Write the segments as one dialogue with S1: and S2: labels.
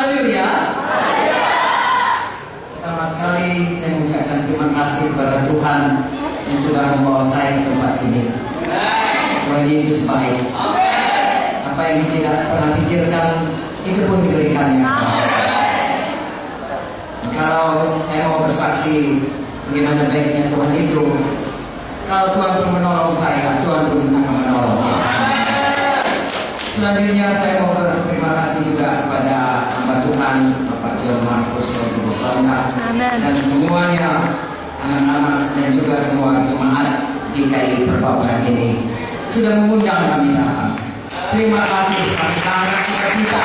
S1: Haleluya. Pertama sekali saya mengucapkan terima kasih kepada Tuhan yang sudah membawa saya ke tempat ini. Tuhan Yesus baik. Apa yang tidak pernah pikirkan itu pun diberikannya. Kalau saya mau bersaksi bagaimana baiknya Tuhan itu, kalau Tuhan pun menolong saya, Tuhan pun akan menolong. Selanjutnya saya mau berterima kasih juga kepada hamba Tuhan Bapak John Markus dan Ibu Sonda dan semuanya anak-anak dan juga semua jemaat di KI Perbabakan ini sudah mengundang kami datang. Terima kasih sangat sukacita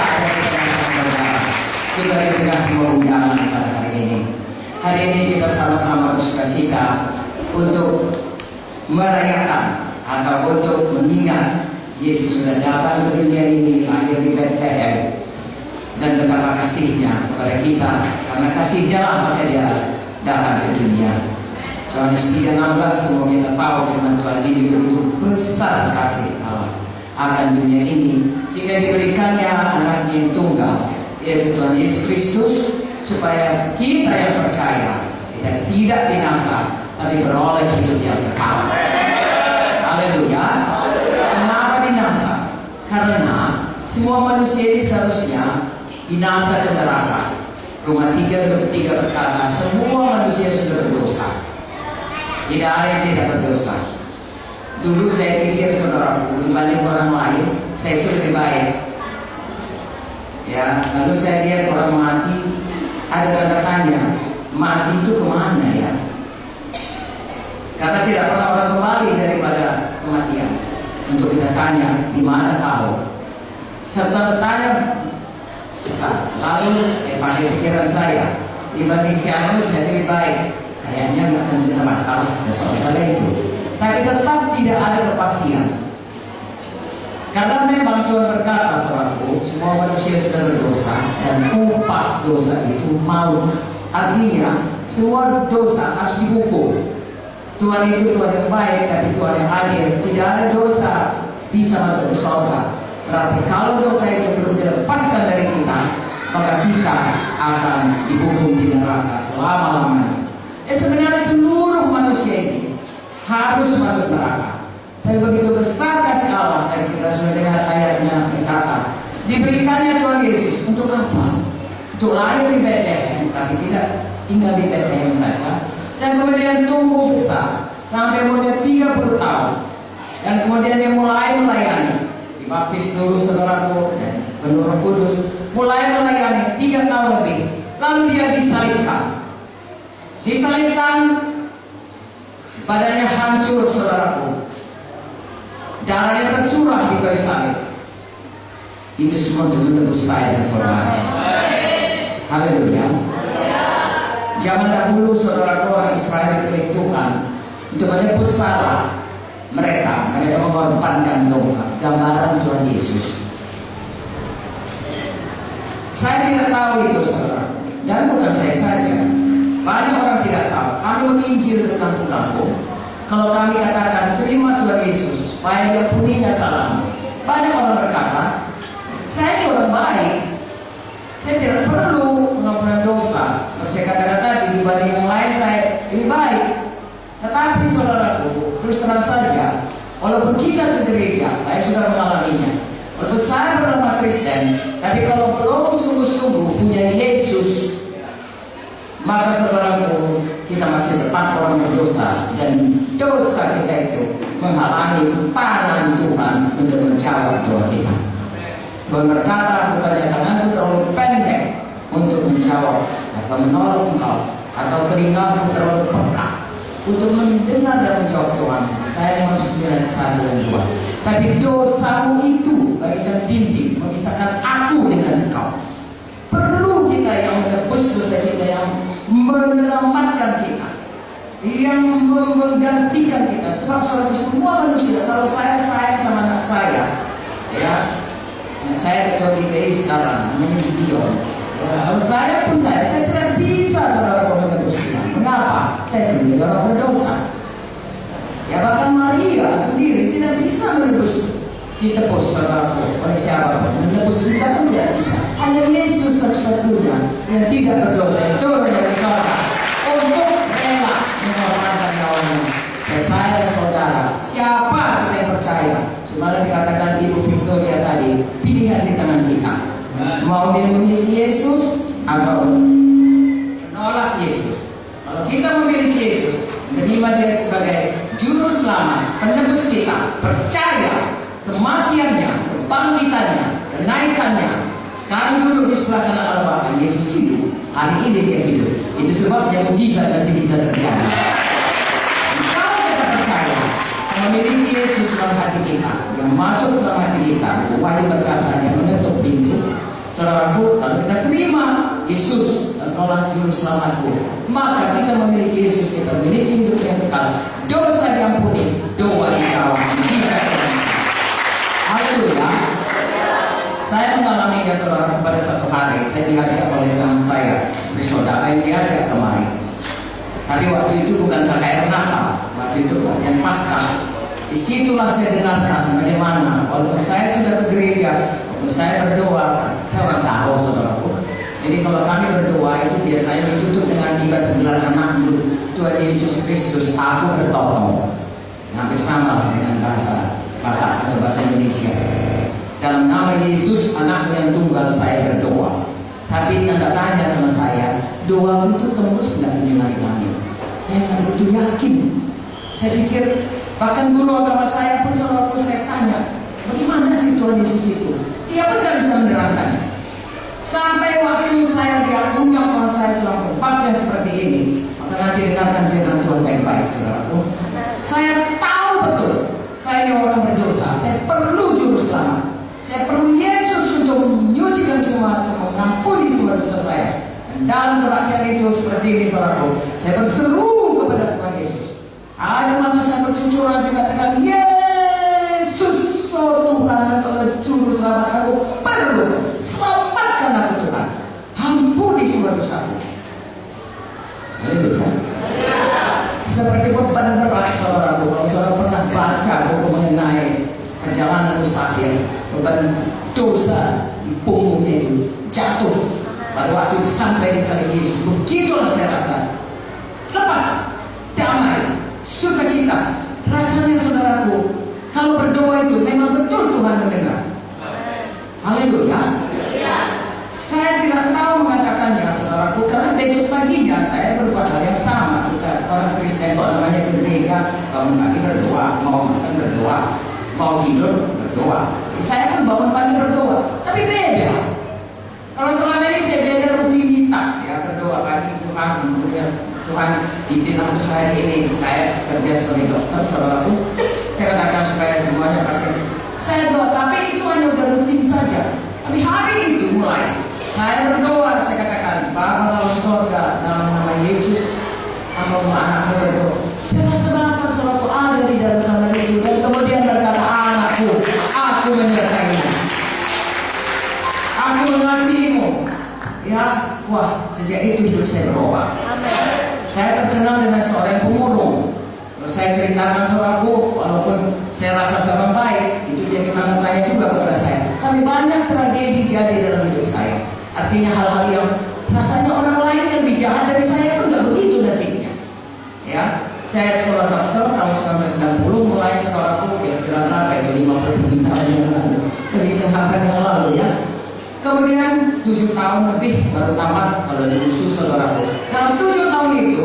S1: juga dikasih undangan pada hari ini. Hari ini kita sama-sama bersukacita untuk merayakan atau untuk mengingat Yesus sudah datang ke dunia ini, lahir di Bethlehem, dan betapa kasihnya kepada kita. Karena kasihnya lah maka dia datang ke dunia. Yohanes 3:16 semua kita tahu firman Tuhan ini begitu besar kasih Allah akan dunia ini sehingga diberikannya anaknya yang tunggal, yaitu Tuhan Yesus Kristus, supaya kita yang percaya kita tidak binasa tapi beroleh hidup yang kekal. Haleluya. Kenapa binasa? Karena semua manusia ini seharusnya binasa ke neraka. Roma 3:3 berkata semua manusia sudah berdosa. Tidak ada yang tidak berdosa. Dulu saya pikir saudaraku, dibanding orang lain saya itu lebih baik. Ya, lalu saya lihat orang mati, ada tanda tanya, mati itu kemana ya? Karena tidak pernah orang kembali daripada kematian. Untuk kita tanya, di mana tahu? Serta bertanya besar. Lalu saya pakai pikiran saya, dibanding siapa saya lebih baik. Kayaknya nggak akan kita masalah soal itu. Tapi tetap tidak ada kepastian. Karena memang Tuhan berkata, saudaraku, semua manusia sudah berdosa dan upah dosa itu maut. Artinya semua dosa harus dihukum. Tuhan itu Tuhan yang baik, tapi Tuhan yang adil. Tidak ada dosa bisa masuk ke surga. Berarti kalau dosa itu perlu dilepaskan dari kita, maka kita akan dihukum di neraka selama-lamanya. Sebenarnya seluruh manusia ini harus masuk neraka. Dan begitu besar kasih Allah, dan kita sudah dengar ayatnya berkata, diberikannya Tuhan Yesus untuk apa? Untuk lahir di Bethlehem, tapi tidak tinggal di Bethlehem saja. Dan kemudian tumbuh besar sampai umurnya 30 tahun. Dan kemudian dia mulai melayani. Dibaptis dulu saudaraku dan penuh Roh Kudus, mulai melayani 3 tahun lebih. Lalu dia disalibkan. Disalibkan, badannya hancur saudaraku, darahnya tercurah di kayu salib. Itu semua untuk menebus saya dan saudara. Haleluya. Zaman dahulu saudaraku, orang Israel dipilih Tuhan untuk menebus salah mereka. Mereka mengorbankan domba, gambaran Tuhan Yesus. Saya tidak tahu itu saudara, dan bukan saya saja. Banyak orang tidak tahu. Kami menginjil ke kampung-kampung. Kalau kami katakan terima Tuhan Yesus supaya dia puninya salahmu, banyak orang berkata, saya ini orang baik, saya tidak perlu mengampuni dosa. Seperti saya katakan tadi, dibanding yang lain saya lebih baik. Tetapi saudaraku, terus terang saja, walaupun kita ke gereja, saya sudah mengalaminya. Walaupun saya bernama Kristen, tapi kalau belum sungguh-sungguh punya Yesus, maka saudaraku, kita masih tetap orang berdosa. Dan dosa kita itu menghalangi tangan Tuhan untuk menjawab doa kita. Tuhan berkata, bukannya tanganku terlalu pendek untuk menjawab atau menolong engkau, atau telingamu terlalu peka untuk mendengar dan menjawab Tuhan. Saya Matius 9 ayat 1 dan 2. Tapi dosamu itu bagaikan dinding memisahkan aku dengan engkau. Perlu kita yang menebus dosa kita, yang menyelamatkan kita, yang menggantikan kita. Sebab saudara, semua manusia, kalau saya sayang sama anak saya, ya, saya ketua GKI sekarang, namanya Gideon. Ya, kalau saya pun saya tidak bisa saudara menebus dia. Mengapa? Saya sendiri orang berdosa. Ya, bahkan Maria sendiri tidak bisa menebus, ditebus saudara oleh siapapun. Menebus kita pun tidak bisa. Hanya Yesus satu-satunya yang tidak berdosa yang turun dari surga untuk rela mengorbankan nyawanya. Saya dan saudara, siapa yang percaya? Sebenarnya dikatakan Ibu Victoria tadi, pilihan di tangan kita. Mau memiliki Yesus atau menolak Yesus. Kalau kita memiliki Yesus, menerima Dia sebagai juru selamat, penebus kita, percaya kematiannya, kebangkitannya, kenaikannya. Sekarang duduk di sebelah kanan Allah Bapa, Yesus hidup. Hari ini Dia hidup. Itu sebabnya mujizat masih bisa terjadi. Kalau kita percaya memiliki Yesus dalam hati kita, yang masuk dalam hati kita, wahyu berkata Dia menutup pintu. Saudaraku, kalau kita terima Yesus dan Kaulah juru selamatku, maka kita memiliki Yesus, kita memiliki hidup yang kekal, dosa diampuni, doa dijawab, mujizat terjadi. Haleluya. Saya mengalami ya saudara, pada satu hari saya diajak oleh teman saya, saudara yang diajak kemari. Tapi waktu itu bukan KKR Natal, waktu itu latihan Paskah. Disitulah saya dengarkan bagaimana walaupun saya sudah ke gereja, waktu saya berdoa, saya orang tahu saudaraku. Jadi kalau kami berdoa itu biasanya ditutup dengan 39 anak Tuhan Yesus Kristus, aku bertolong. Hampir sama dengan bahasa Batak atau bahasa Indonesia. Dalam nama Yesus, anakku yang tunggal, saya berdoa. Tapi tanda tanya sama saya, doa itu tembus nggak dinilai langit? Saya kan betul yakin. Saya pikir, bahkan guru agama saya pun selalu saya tanya, bagaimana sih Tuhan Yesus itu? Dia pun nggak bisa menerangkannya. Sampai waktu saya diakunya kalau saya dalam tempat yang seperti ini, maka nanti dengarkan firman Tuhan baik-baik, saudaraku. Saya tahu betul, saya orang berdosa, saya perlu juru selamat. Saya perlu Yesus untuk menyucikan semua, untuk mengampuni semua dosa saya. Dan dalam kebaktian itu seperti ini saudaraku, saya berseru kepada Tuhan Yesus. Ada mana saya bercucuran, saya katakan, Yesus, oh Tuhan, Engkau juru selamat, aku perlu, selamatkan aku Tuhan, ampuni semua dosaku. Haleluya. Seperti beban berat saudaraku, kalau saudara pernah baca buku mengenai perjalanan musafir, beban dosa di punggungnya itu jatuh pada waktu sampai di salib Yesus. Begitulah saya rasa lepas, damai, sukacita. Rasanya saudaraku, kalau berdoa itu memang betul Tuhan mendengar. Haleluya. Saya tidak tahu mengatakannya saudaraku, karena besok paginya saya berbuat hal yang sama. Kita orang Kristen kok namanya ke gereja, bangun pagi berdoa, mau makan berdoa, mau tidur berdoa. Saya pun bangun pagi berdoa, tapi beda. Kalau selama ini saya beda rutinitas ya, berdoa pagi Tuhan, kemudian Tuhan pimpin aku sehari ini. Saya kerja sebagai dokter, saudaraku. Saya katakan supaya semuanya pasti saya doa, tapi itu hanya udah rutin saja. Tapi hari itu mulai saya berdoa, saya katakan, Bapa dalam surga, dalam nama Yesus, Hamba anakmu berdoa. Saya rasa Bapa selalu ada di dalam kamar itu, dan kemudian berkata, anakku, aku menyertaimu, aku mengasihimu. Ya, wah, sejak itu hidup saya berubah. Saya terkenal dengan seorang pemurung. Kalau saya ceritakan saudaraku, walaupun saya rasa sangat baik, itu jadi tanya juga kepada saya. Tapi banyak tragedi jadi dalam hidup saya. Artinya hal-hal yang rasanya orang lain yang lebih jahat dari saya pun nggak begitu nasibnya. Ya, saya sekolah dokter tahun 1990, mulai sekolahku kira-kira berapa itu 50 tahun yang lalu, lebih setengah abad yang lalu ya. Kemudian 7 tahun lebih baru tamat kalau di usus saudaraku. Dalam 7 tahun itu,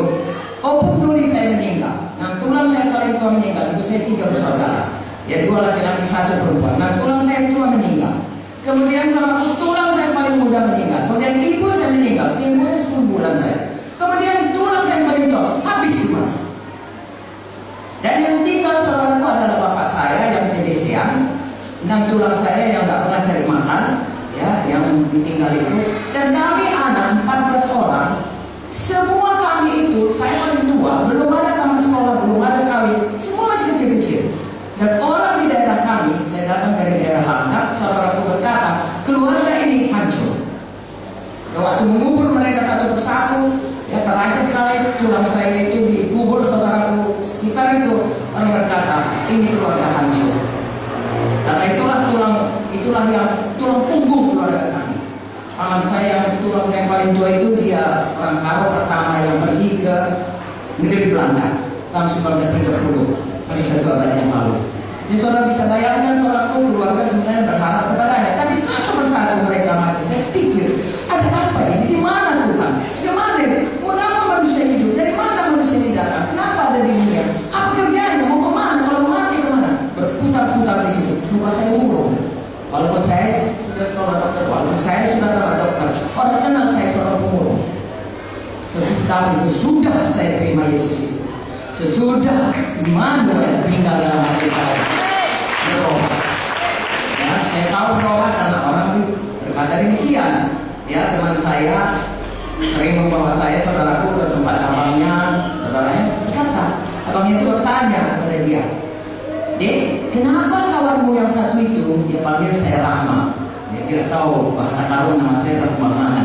S1: opung tuli saya meninggal. Nah, tulang saya paling tua meninggal. Itu saya 3 bersaudara. Ya 2 laki-laki 1 perempuan. Nah, tulang saya tua meninggal. Kemudian sama tulang saya paling muda meninggal. Kemudian ibu saya meninggal. Ibunya 10 bulan saya. Kemudian tulang saya paling tua habis semua. Dan yang tinggal saudaraku adalah bapak saya yang TBC-an, 6 tulang saya yang nggak pernah cari makan, ya, yang ditinggal itu. Dan kami anak 14 orang. Semua kami itu, saya paling tua, belum ada taman sekolah, belum ada kawin, semua masih kecil-kecil. Dan orang di daerah kami, saya datang dari daerah Langkat, saudaraku berkata, keluarga ini hancur. Waktu mengubur mereka satu persatu, ya terakhir kali tulang saya itu dikubur saudaraku sekitar itu, orang berkata, ini keluarga hancur. Karena itulah yang tulang punggung keluarga kami. paman saya, tulang saya yang paling tua itu, dia orang Karo pertama yang pergi ke negeri Belanda tahun 1930, pada satu abad yang lalu. Jadi saudara bisa bayangkan, saudaraku, keluarga sebenarnya berharap kepadanya, tapi satu persatu mereka mati. Saya pikir, ada apa ini? Di mana Tuhan? Di mana? Mengapa manusia hidup? Dari mana manusia ini datang? Kenapa ada di dunia? Apa kerjanya? Mau kemana? Kalau mati kemana? Berputar-putar di situ. Luka saya murung. Walaupun saya sudah sekolah dokter, walaupun saya sudah tamat dokter, orang kenal saya seorang pemurung. Tapi sesudah saya terima Yesus itu, sesudah Immanuel tinggal dalam hati saya, berubah. Ya, saya tahu berubah karena orang berkata demikian. Ya, teman saya sering membawa saya, saudaraku, ke tempat abangnya. Saudaranya berkata, abangnya itu bertanya kepada dia, "Dek, kenapa kawanmu yang satu itu?" Dia panggil saya Rahma. Dia tidak tahu bahasa Karo nama saya Rahma mana.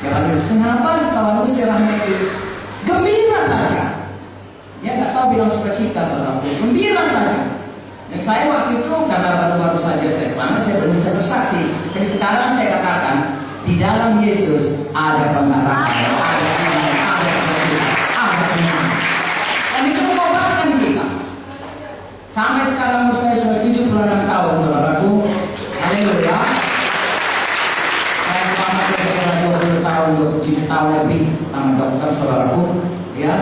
S1: Dia panggil, "Kenapa kawanmu si Rahma itu gembira saja?" Dia nggak tahu bilang sukacita, saudaraku, gembira saja. Dan saya waktu itu karena baru-baru saja saya selamat, saya belum bisa bersaksi. Jadi sekarang saya katakan, di dalam Yesus ada pengharapan, ada iman, ada sukacita, ada iman. Dan itu mengobatkan kita. Sampai sekarang saya sudah 76 tahun, saudaraku. Haleluya. Saya selama kira-kira 20 tahun, 27 tahun lebih sama dokter, saudaraku. Ya.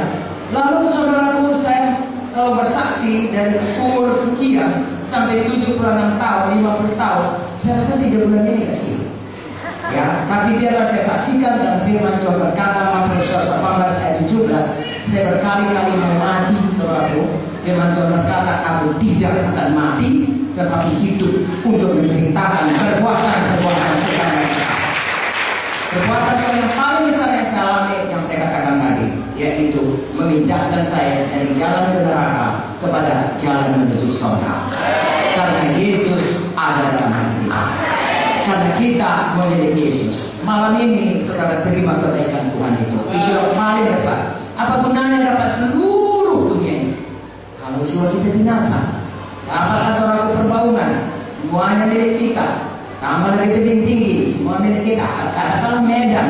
S1: Lalu saudaraku, saya kalau bersaksi dari umur sekian sampai 76 tahun, 50 tahun, saya rasa 3 bulan ini kasih. Ya, tapi biarlah saya saksikan, dan firman Tuhan berkata, Mazmur 18 ayat 17, saya berkali-kali mau mati, saudaraku. Firman Tuhan berkata, aku tidak akan mati, tetapi hidup untuk menceritakan perbuatan-perbuatan Tuhan. Perbuatan Tuhan yang paling besar yang saya alami, yang saya katakan tadi, yaitu memindahkan saya dari jalan ke neraka kepada jalan menuju surga. Karena Yesus ada dalam hati kita. Karena kita memiliki Yesus. Malam ini saudara terima kebaikan Tuhan itu. Itu yang paling besar. Apa gunanya dapat seluruh dunia ini kalau jiwa kita binasa? Apakah saudara perbaungan? Semuanya milik kita. Tambah lagi tebing tinggi, semua milik kita. Katakanlah Medan,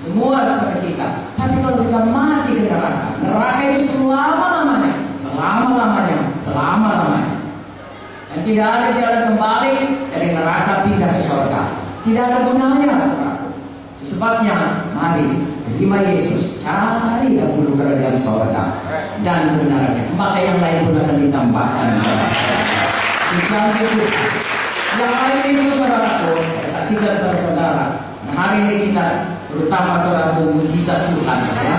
S1: semua bersama kita. Tapi kalau kita mati ke neraka, neraka itu selama-lamanya, selama-lamanya, selama-lamanya. Dan tidak ada jalan kembali dari neraka pindah ke surga. Tidak ada gunanya, saudara. Itu sebabnya, mari terima Yesus, cari dahulu kerajaan surga dan kebenarannya. Maka yang lain pun akan ditambahkan. Yang lain itu, saudaraku, saya saksikan kepada saudara. Nah, hari ini kita, terutama saudaraku, mujizat Tuhan, ya,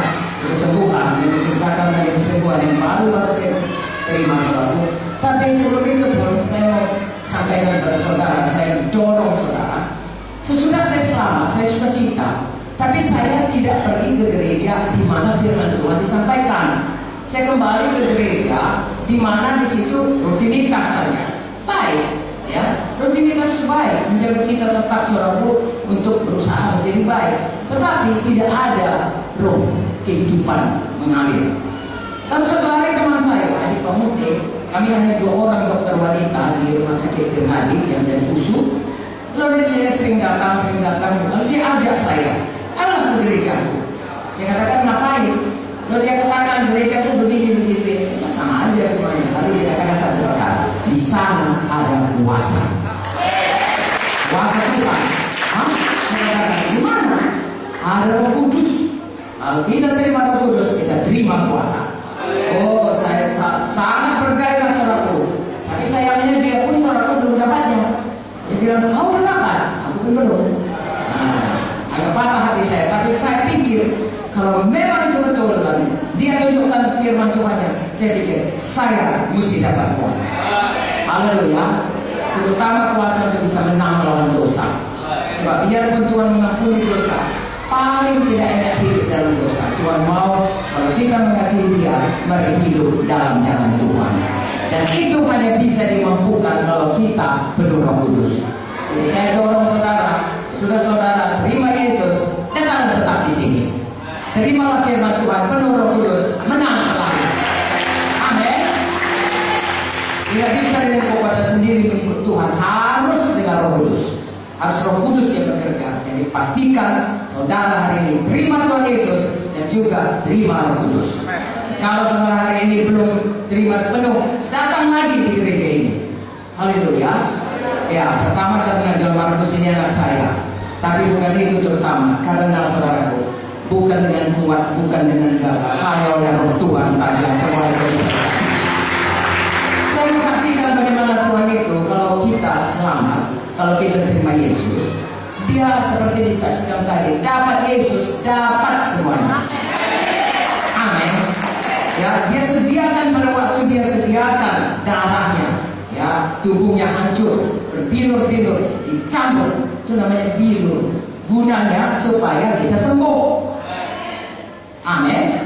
S1: kesembuhan. Saya menceritakan dari kesembuhan yang baru saya terima, saudaraku. Tapi sebelum itu pun saya mau sampaikan kepada saudara, saya dorong saudara. Sesudah saya selamat, saya sukacita. Tapi saya tidak pergi ke gereja di mana firman Tuhan disampaikan. Saya kembali ke gereja di mana di situ rutinitas saja. Baik, ya, rutinitas baik, menjaga kita tetap saudaraku untuk berusaha menjadi baik. Tetapi tidak ada roh kehidupan mengalir. Dan saudara teman saya di Pemutik, kami hanya 2 orang dokter wanita di rumah sakit Firmadi yang jadi usul. Lalu dia sering datang, lalu dia ajak saya, "Alah ke gerejaku." Saya katakan, "Ngapain?" Lalu dia katakan, "Gerejaku begini." Saya sama aja semuanya. Lalu dia katakan satu perkara, "Di sana ada kuasa." Kuasa Tuhan. Hah? Saya katakan, "Di mana?" "Ada Roh Kudus." Kalau kita terima Roh Kudus, kita terima kuasa. Oh, saya sangat bergairah, saudaraku. Tapi sayangnya dia pun, saudaraku, belum dapatnya. Dia bilang, "Kau udah dapat?" "Aku belum." Agak patah hati saya. Tapi saya pikir, kalau memang itu betul, dia tunjukkan firman Tuhannya, saya pikir, saya mesti dapat kuasa. Haleluya. Terutama kuasa untuk bisa menang melawan dosa. Sebab biarpun Tuhan mengampuni dosa, paling tidak enak hidup dalam dosa. Tuhan mau kalau kita mengasihi Dia, mari hidup dalam jalan Tuhan. Dan itu hanya bisa dimampukan kalau kita penuh Roh Kudus. Jadi saya dorong saudara, sudah saudara terima Yesus, jangan tetap di sini. Terimalah firman Tuhan, penuh Roh Kudus, menang sekali. Amin. Tidak bisa dengan kekuatan sendiri mengikut Tuhan, harus dengan Roh Kudus. harus Roh Kudus yang bekerja. Jadi pastikan saudara hari ini terima Tuhan Yesus dan juga terima Roh Kudus. Kalau saudara hari ini belum terima sepenuh, datang lagi di gereja ini. Haleluya. Ya, pertama jangan jual Markus ini anak saya. Tapi bukan itu terutama, karena saudaraku, bukan dengan kuat, bukan dengan gagah, hanya oleh Roh Tuhan saja semua itu bisa. Saya saksikan bagaimana Tuhan itu kalau kita selamat, kalau kita terima Yesus, dia seperti disaksikan tadi, dapat Yesus, dapat semuanya. Amin. Ya, dia sediakan pada waktu dia sediakan darahnya, ya, tubuhnya hancur, berbilur-bilur, dicampur, itu namanya bilur. Gunanya supaya kita sembuh. Amin.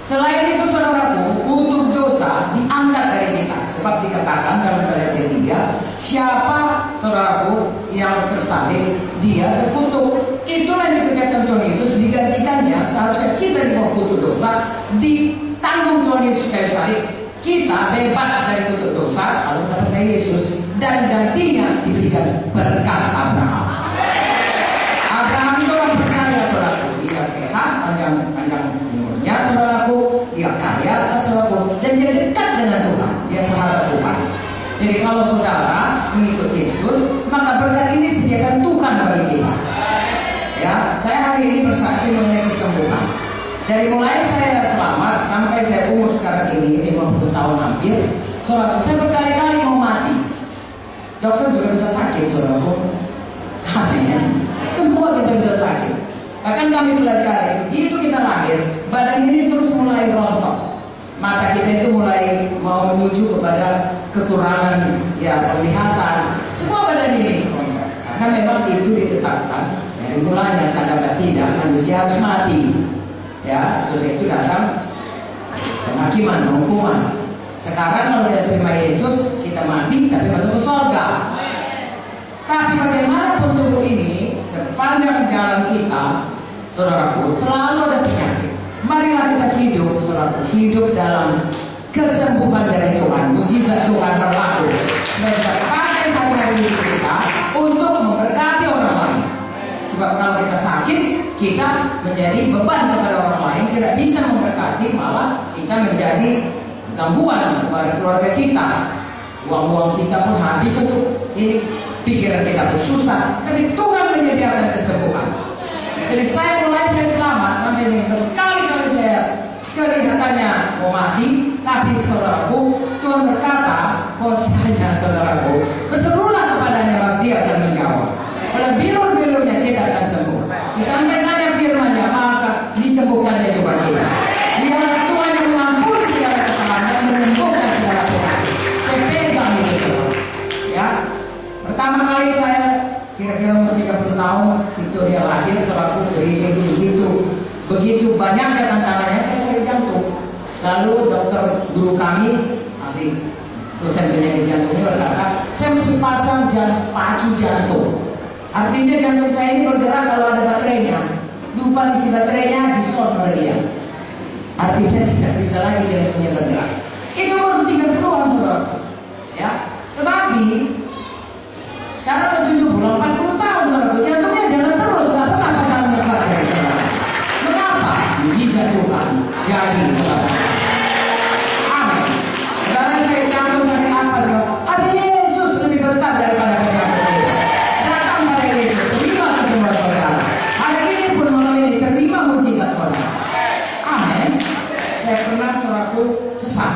S1: Selain itu saudaraku, untuk dosa diangkat dari kita, sebab dikatakan dalam Galatia 3, siapa saudaraku yang tersalib, dia terkutuk. Itulah yang dikerjakan Tuhan Yesus, digantikannya seharusnya kita dikutuk dosa, ditanggung Tuhan Yesus kayu salib, kita bebas dari kutuk dosa kalau kita percaya Yesus, dan gantinya diberikan berkat Abraham. Abraham itu orang percaya saudaraku, dia sehat, panjang umurnya saudaraku, dia kaya saudaraku, dan dia dekat dengan Tuhan, dia sahabat Tuhan. Jadi kalau saudara mengikut Yesus, maka berkat ini sediakan Tuhan bagi kita. Ya, saya hari ini bersaksi mengenai kesembuhan. Dari mulai saya selamat sampai saya umur sekarang ini 50 tahun hampir, saudaraku, saya berkali-kali mau mati. Dokter juga bisa sakit saudaraku. Amin. Semua kita bisa sakit. Bahkan kami belajar, begitu kita lahir, badan ini terus mulai rontok. Mata kita itu mulai mau menuju kepada kekurangan ya penglihatan. Semua badan ini serontok. Karena memang itu ditetapkan dari mulanya tanda tidak manusia harus mati. Ya, sudah itu datang penghakiman, hukuman. Sekarang kalau kita terima Yesus, kita mati tapi masuk ke surga. Tapi bagaimanapun tubuh ini, sepanjang jalan kita, saudaraku, selalu ada penyakit. Marilah kita hidup, saudaraku, hidup dalam kesembuhan dari Tuhan, mujizat Tuhan berlaku. Mereka pakai hari-hari kita untuk memberkati orang lain. Sebab kalau kita sakit, kita menjadi beban kepada orang lain, tidak bisa memberkati, malah kita menjadi gangguan kepada keluarga kita. Uang-uang kita pun habis untuk ini, pikiran kita pun susah. Tapi Tuhan menyediakan kesembuhan. Jadi saya selamat sampai sini berkali-kali saya kelihatannya mau mati, tapi saudaraku, Tuhan berkata bahwasanya saudaraku, berserulah kepadanya maka dia akan menjawab. Oleh bilur-bilurnya kita akan sembuh. Disampaikannya firman-Nya maka disembuhkannya juga kita. Dia Tuhan yang mengampuni segala kesalahan dan menyembuhkan segala penyakit. Saya pegang ini ya. Pertama kali saya kira-kira umur 30 tahun Victoria lahir, selaku gereja itu begitu banyaknya tantangannya, saya sakit jantung. Lalu dokter guru kami, ahli dosen penyakit jantungnya berkata, saya mesti pasang pacu jantung. Artinya jantung saya ini bergerak kalau ada baterainya. Lupa isi baterainya, di-slot pada dia. Artinya tidak bisa lagi jantungnya bergerak. Itu umur 30-an saudara. Ya, tetapi sekarang udah 70, 40 tahun saudara, jantungnya jalan terus, nggak pernah pasangnya baterai saudara. Mengapa? Mujizat Tuhan jadi saudara. Amin. Saudara, saya jantung sakit apa saudara? Ada Yesus lebih besar daripada penyakit ini. Datang pada Yesus, terima semua saudara. Hari ini pun malam ini terima mujizat saudara. Amin. Saya pernah saudaraku sesat.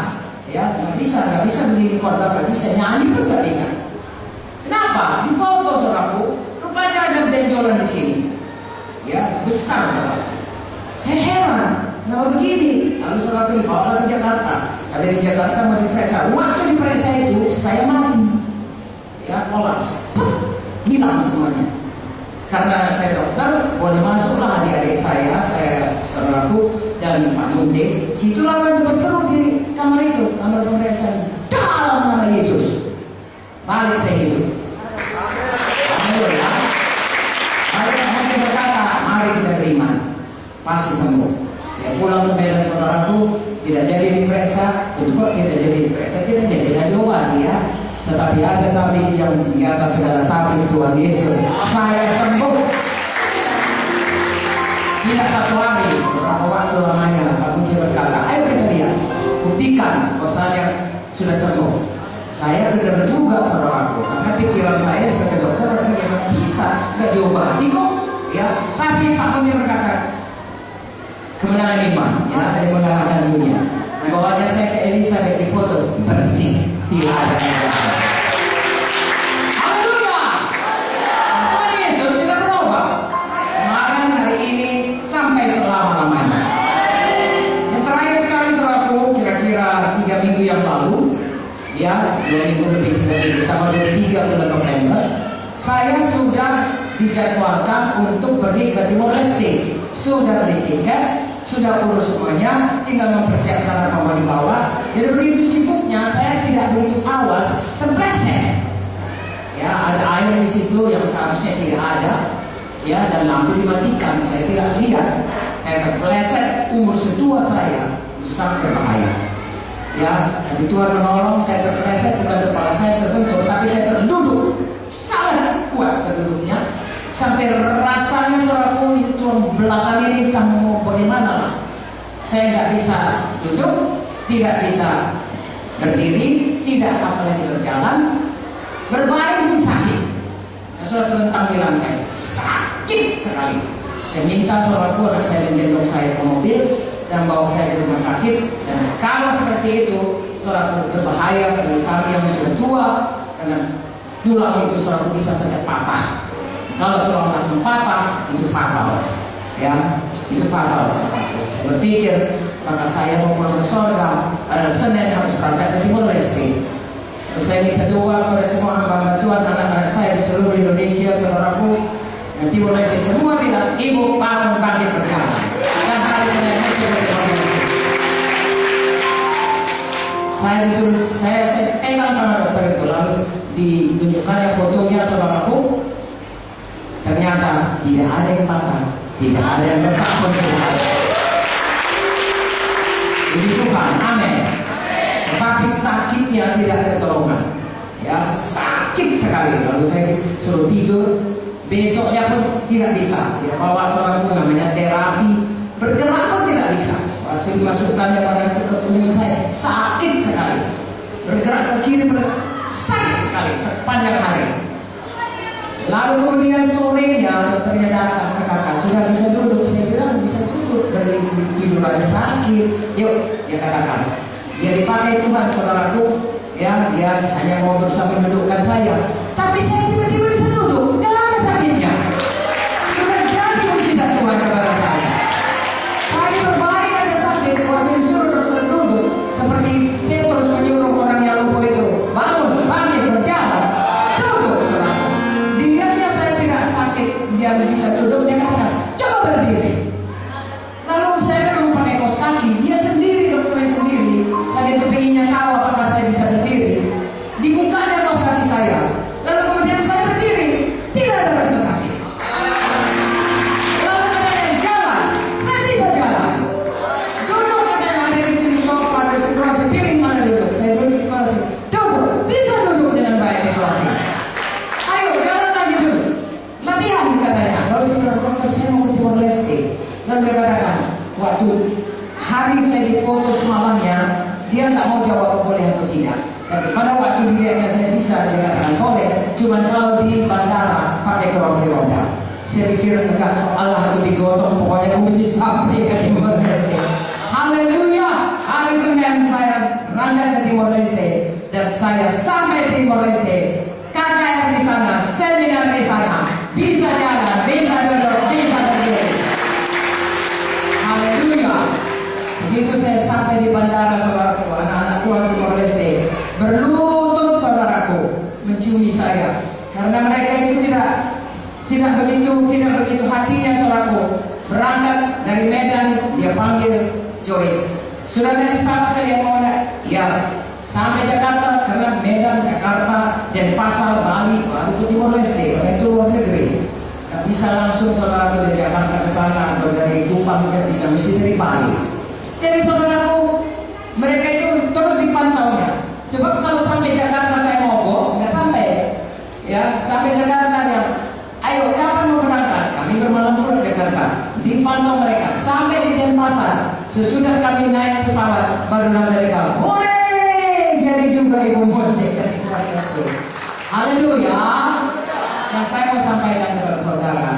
S1: Ya, nggak bisa beli khotbah, nggak bisa nyanyi pun nggak bisa. Kenapa? Di foto saudaraku, rupanya ada benjolan di sini. Ya, besar saudara. Saya heran, kenapa begini? Lalu saudaraku dibawa ke Jakarta. Ada di Jakarta mau diperiksa. Waktu diperiksa itu saya mati. Ya, kolaps. Hilang semuanya. Karena saya dokter, boleh masuklah adik-adik saya saudaraku dan Pak Munde. Situlah orang berseru di kamar itu, kamar pemeriksaan. Dalam nama Yesus, balik saya hidup. Alhamdulillah. Mari berkata, mari saya terima, pasti sembuh. Saya pulang ke Medan saudaraku, tidak jadi diperiksa, untuk tidak jadi diperiksa, tidak jadi diobati ya. tetapi ada tabib yang di atas segala tabib, Tuhan Yesus. Saya sembuh. Tidak satu hari, beberapa waktu lamanya, aku dia berkata, ayo kita lihat, buktikan bahwa saya sudah sembuh. Saya benar juga saudaraku, karena pikiran saya sebagai dokter bagaimana bisa nggak diobati kok, ya. Tapi Pak Menteri berkata, kemenangan iman, ya, dari mengalahkan dunia. Bawanya saya ke Elizabeth di foto bersih, tidak ada yang lain. Haleluya! Tuhan Yesus tidak berubah. Kemarin, hari ini, sampai selama-lamanya. Yang terakhir sekali saudaraku, kira-kira 3 minggu yang lalu, ya, 2 minggu lebih dari tanggal 23 bulan November, saya sudah dijadwalkan untuk pergi ke Timor Leste. Sudah beli tiket, sudah urus semuanya, tinggal mempersiapkan apa di bawah. Jadi begitu sibuknya, saya tidak begitu awas, terpleset. Ya, ada air di situ yang seharusnya tidak ada, ya, dan lampu dimatikan. Saya tidak lihat, saya terpleset. Umur setua saya itu sangat berbahaya. Ya, tapi Tuhan menolong. Saya terpleset, bukan kepala saya terbentur, tapi saya terduduk, sangat kuat terduduknya. Sampai rasanya saudaraku itu belakang ini entah mau bagaimana lah. Saya nggak bisa duduk, tidak bisa berdiri, tidak apalagi berjalan, berbaring pun sakit. Ya, saudara terlentang di lantai, sakit sekali. Saya minta saudaraku anak saya menggendong saya ke mobil dan bawa saya ke rumah sakit. Dan kalau seperti itu, saudaraku berbahaya bagi kami yang sudah tua, karena tulang itu saudaraku bisa saja patah. Kalau tulang tak patah, itu fatal, ya, itu fatal. Saya berpikir, maka saya mau pulang ke surga. Pada Senin harus berangkat ke Timor Leste. Terus saya minta doa kepada semua hamba Tuhan, anak-anak saya di seluruh Indonesia, saudaraku, yang Timor Leste semua bilang, ibu bangun bangkit berjalan. Dan hari Senin saya disuruh, saya pegang sama dokter itu, lalu ditunjukkannya fotonya saudaraku. Ternyata tidak ada yang patah, tidak ada yang retak pun tidak ada. Puji Tuhan, amin. Tetapi sakitnya tidak ketolongan, ya, sakit sekali. Lalu saya suruh tidur, besoknya pun tidak bisa. Ya, bawa saudaraku namanya terapi, bergerak pun tidak bisa. Waktu dimasukkannya pada kulit saya, sakit sekali. Bergerak ke kiri, sakit sekali sepanjang hari. Lalu kemudian sorenya dokternya datang ke kakak, sudah bisa duduk. Saya bilang bisa duduk, dari tidur aja sakit. Yuk, dia katakan, dia dipakai Tuhan saudaraku, ya, dia hanya mau berusaha mendudukkan saya, tapi saya tiba-tiba bisa duduk, gak ada sakitnya. Sudah jadi mujizat Tuhan kepada saya. Saya berbaring ada sakit, waktu disuruh dokter duduk, seperti Petrus menyuruh orang yang lumpuh itu, bangun, bangkit, berjalan, duduk saudara. Dilihatnya saya tidak sakit, dia bisa duduk, dia katakan, coba berdiri. Lalu saya belum pakai kaos kaki, dia sendiri, dokternya sendiri. Saya kepinginnya tahu apakah saya bisa berdiri. Dibukanya kaos kaki saya, lalu kemudian saya berdiri, tidak ada rasa sakit. Lalu katanya jalan, saya bisa jalan. Duduk katanya ada di sini sofa, ada di kursi, pilih mana duduk. Saya duduk di kursi, duduk, bisa duduk dengan baik di kursi. Ayo jalan lagi dulu, latihan katanya. Lalu saya bilang, dokter saya mau ke Timor Leste. Lalu dia katakan, waktu hari saya difoto semalamnya, dia nggak mau jawab boleh atau tidak. Tapi pada waktu dilihatnya saya bisa, dia katakan boleh. Cuma kalau di bandara pakai kursi roda. Saya pikir enggak soal aku digotong, pokoknya aku mesti sampai ke Timor Leste. Haleluya! Hari Senin saya berangkat ke Timor Leste dan saya sampai Timor Leste. KKR di sana, seminar di sana, bisa jalan, bisa duduk, bisa berdiri. Haleluya! Begitu saya sampai di bandara saudaraku, anak-anak Tuhan Timor Leste berlutut saudaraku menciumi saya, karena mereka itu tidak begitu hatinya saudaraku. Berangkat dari Medan, dia panggil Joyce, sudah naik pesawat kalian mau nggak? Ya. Sampai Jakarta, karena Medan, Jakarta, Denpasar, Bali, baru ke Timor Leste, karena itu luar negeri. Gak bisa langsung saudaraku dari Jakarta ke sana, atau dari Kupang, gak bisa, mesti dari Bali. Jadi saudaraku, mereka itu terus dipantaunya. Sebab kalau sampai Jakarta saya mogok, ke Jakarta dia, ayo kapan mau berangkat? Kami bermalam pun ke Jakarta. Dipantau mereka sampai di Denpasar. Sesudah kami naik pesawat, barulah mereka boleh jadi juga ibu model dari keluarga itu. Haleluya. Yang saya mau sampaikan kepada saudara,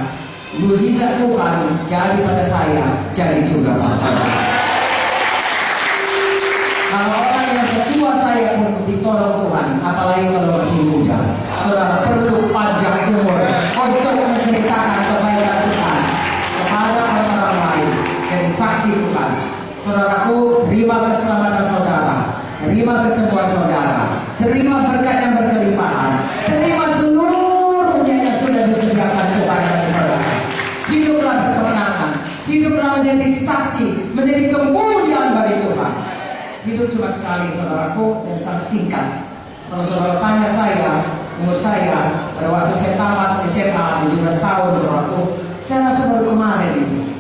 S1: mujizat Tuhan jadi pada saya, jadi juga pada saudara. Kalau orang yang setua saya pun ditolong Tuhan, apalagi kalau masih muda, saudara perlu panjang umur untuk menceritakan kebaikan Tuhan kepada orang-orang lain, jadi saksi Tuhan. Saudaraku, terima keselamatan saudara, terima kesembuhan saudara, terima berkat yang berkelimpahan, terima seluruhnya yang sudah disediakan Tuhan bagi saudara. Hiduplah berkemenangan, hiduplah menjadi saksi, menjadi kemuliaan bagi Tuhan. Hidup cuma sekali saudaraku, dan sangat singkat. Kalau saudara tanya saya, umur saya pada waktu saya tamat SMA 17 tahun saudaraku, saya rasa baru kemarin itu.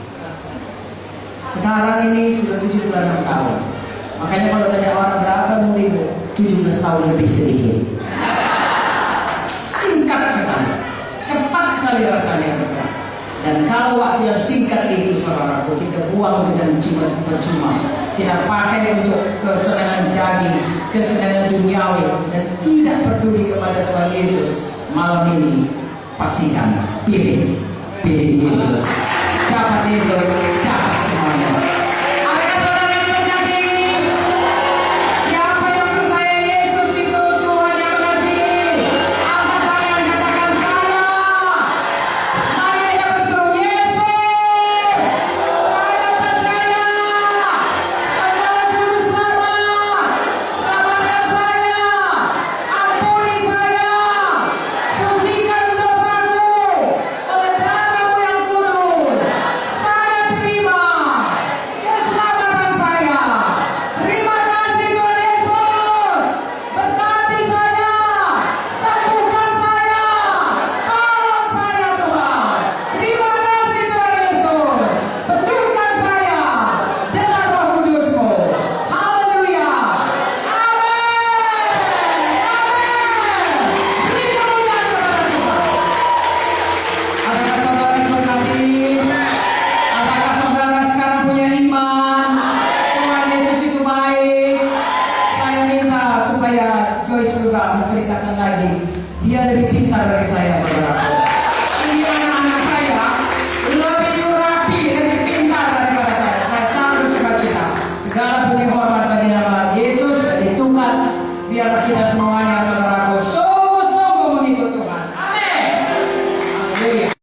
S1: Sekarang ini sudah 76 tahun. Makanya kalau tanya orang berapa umurmu, 17 tahun lebih sedikit. Singkat sekali, cepat sekali rasanya berkat. Dan kalau waktu yang singkat itu saudaraku, kita buang dengan cuma percuma. Kita pakai untuk kesenangan daging, kesenangan duniawi, dan tidak peduli kepada Tuhan Yesus. Malam ini pastikan pilih Yesus. Dapat Yesus, dapat semuanya. Adakah saudara diberkati? Siapa yang percaya Yesus itu Tuhan yang mengasihi? Angkat tangan, katakan saya. Mari kita berseru Yesus. Saya percaya. Adalah juru selamat. Selamatkan saya. Ampuni saya. Sucikan dosaku oleh darah-Mu yang kudus. Saya terima keselamatan saya. Terima kasih Tuhan Yesus. Berkati saya. Sembuhkan saya. Tolong saya Tuhan. Terima kasih Tuhan Yesus. Penuhkan saya dengan Roh Kudus-Mu. Haleluya. Amin. Beri kemuliaan kepada Tuhan. Adakah saudara diberkati? Apakah saudara sekarang punya iman? Tuhan Yesus itu baik. Saya minta supaya Joyce juga menceritakan lagi. Dia lebih pintar dari saya, saudaraku. Ini anak-anak saya lebih rapi, lebih pintar daripada saya. Saya sangat sukacita. Segala puji hormat bagi nama Yesus, bagi Tuhan. Biarlah kita semuanya, saudara,